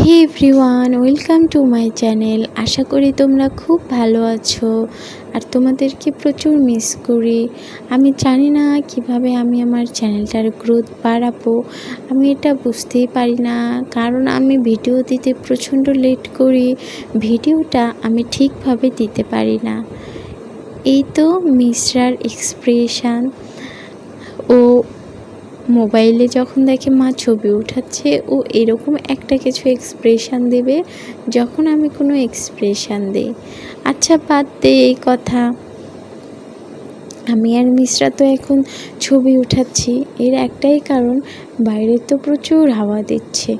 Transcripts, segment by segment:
Hey everyone, welcome to my channel. আশা করি তোমরা খুব ভালো আছো আর তোমাদেরকে প্রচুর মিস করি। আমি জানি না কিভাবে আমি আমার চ্যানেলটার গ্রোথ বাড়াবো, আমি এটা বুঝতেই পারি না। কারণ আমি ভিডিও দিতে প্রচণ্ড লেট করি, ভিডিওটা আমি ঠিকভাবে দিতে পারি না। এই তো মিশ্রার এক্সপ্রেশন, ও মোবাইলে যখন দেখে মা ছবি উঠাচ্ছে ও এরকম একটা কিছু এক্সপ্রেশন দেবে যখন আমি কোনো এক্সপ্রেশন দিই। আচ্ছা বাদ দে এই কথা, আমি আর মিশ্রা তো এখন ছবি উঠাচ্ছি। এর একটাই কারণ, বাইরে তো প্রচুর হাওয়া দিচ্ছে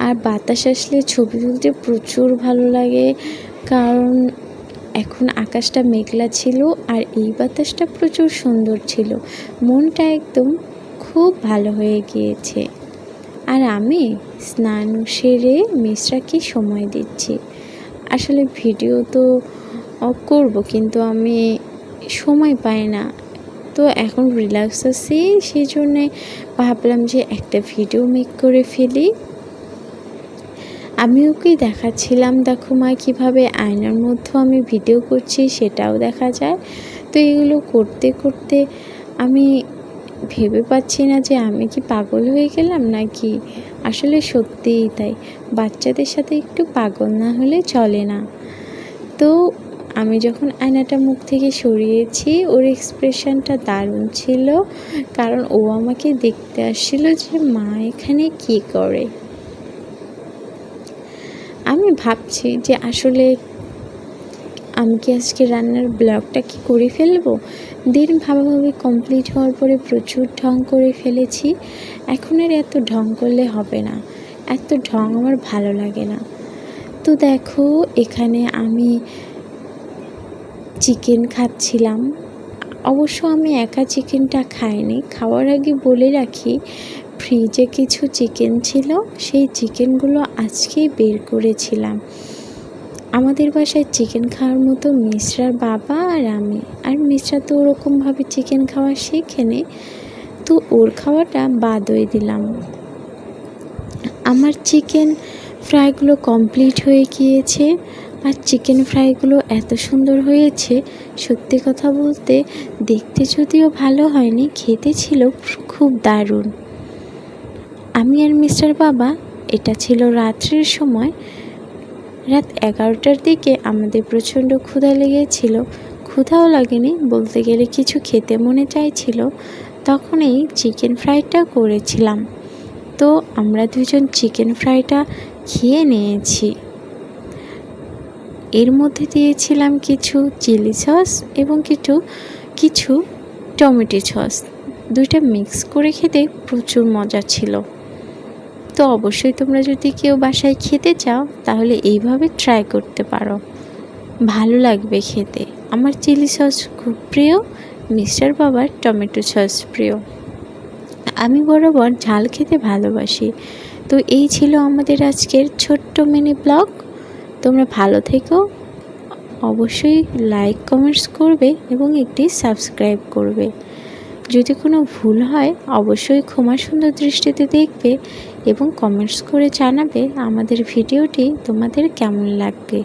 আর বাতাস আসলে ছবি তুলতে প্রচুর ভালো লাগে। কারণ এখন আকাশটা মেঘলা ছিল আর এই বাতাসটা প্রচুর সুন্দর ছিল, মনটা একদম খুব ভালো হয়ে গিয়েছে। আর আমি স্নান সেরে মিশ্রাকে সময় দিচ্ছি। আসলে ভিডিও তো করব কিন্তু আমি সময় পাই না, তো এখন রিল্যাক্স আছি, সেই জন্যে ভাবলাম যে একটা ভিডিও মেক করে ফেলি। আমি ওকে দেখাচ্ছিলাম, দেখো মা কীভাবে আয়নার মধ্যেও আমি ভিডিও করছি সেটাও দেখা যায়। তো এগুলো করতে করতে আমি ভেবে পাচ্ছি না যে আমি কি পাগল হয়ে গেলাম নাকি। আসলে সত্যিই তাই, বাচ্চাদের সাথে একটু পাগল না হলে চলে না। তো আমি যখন আয়নাটা মুখ থেকে সরিয়েছি, ওর এক্সপ্রেশনটা দারুণ ছিল, কারণ ও আমাকে দেখতে আসছিল যে মা এখানে কি করে। আমি ভাবছি যে আসলে আমি কি আজকে রান্নার ব্লগটা কি করে ফেলবো। দিন ভাবাভাবি কমপ্লিট হওয়ার পরে প্রচুর ঢং করে ফেলেছি, এখন আর এত ঢং করলে হবে না, এত ঢং আমার ভালো লাগে না। তো দেখো এখানে আমি চিকেন খাচ্ছিলাম। অবশ্য আমি একা চিকেনটা খাইনি, খাওয়ার আগে বলে রাখি ফ্রিজে কিছু চিকেন ছিল, সেই চিকেনগুলো আজকেই বের করেছিলাম। আমাদের বাসায় চিকেন খাওয়ার মতো মিশ্রার বাবা আর আমি, আর মিশ্রা তো ওরকমভাবে চিকেন খাওয়া শেখেনি, তো ওর খাওয়াটা বাদ হয়ে দিলাম। আমার চিকেন ফ্রাইগুলো কমপ্লিট হয়ে গিয়েছে আর চিকেন ফ্রাইগুলো এত সুন্দর হয়েছে, সত্যি কথা বলতে দেখতে যদিও ভালো হয়নি, খেতে ছিল খুব দারুণ। আমি আর মিস্টার বাবা, এটা ছিল রাত্রির সময়, রাত 11টার দিকে আমাদের প্রচণ্ড ক্ষুধা লেগেছিল। ক্ষুধাও লাগেনি বলতে গেলে, কিছু খেতে মনে চাইছিল, তখন এই চিকেন ফ্রাইটা করেছিলাম। তো আমরা দুজন চিকেন ফ্রাইটা খেয়ে নিয়েছি। এর মধ্যে দিয়েছিলাম কিছু চিলি সস এবং কিছু টমেটো সস, দুইটা মিক্স করে খেতে প্রচুর মজা ছিল। তো অবশ্যই তোমরা যদি কেউ বাসায় খেতে চাও তাহলে এইভাবে ট্রাই করতে পারো, ভালো লাগবে খেতে। আমার চিলি সস খুব প্রিয়, মিস্টার বাবার টমেটো সস প্রিয়। আমি বরাবর ঝাল খেতে ভালোবাসি। তো এই ছিল আমাদের আজকের ছোট্ট মিনি ব্লগ। তোমরা ভালো থেকো, অবশ্যই লাইক কমেন্টস করবে এবং একটি সাবস্ক্রাইব করবে। যদি কোনো ভুল হয় অবশ্যই ক্ষমা সুন্দর দৃষ্টিতে দেখবে এবং কমেন্টস করে জানাবে আমাদের ভিডিওটি তোমাদের কেমন লাগবে।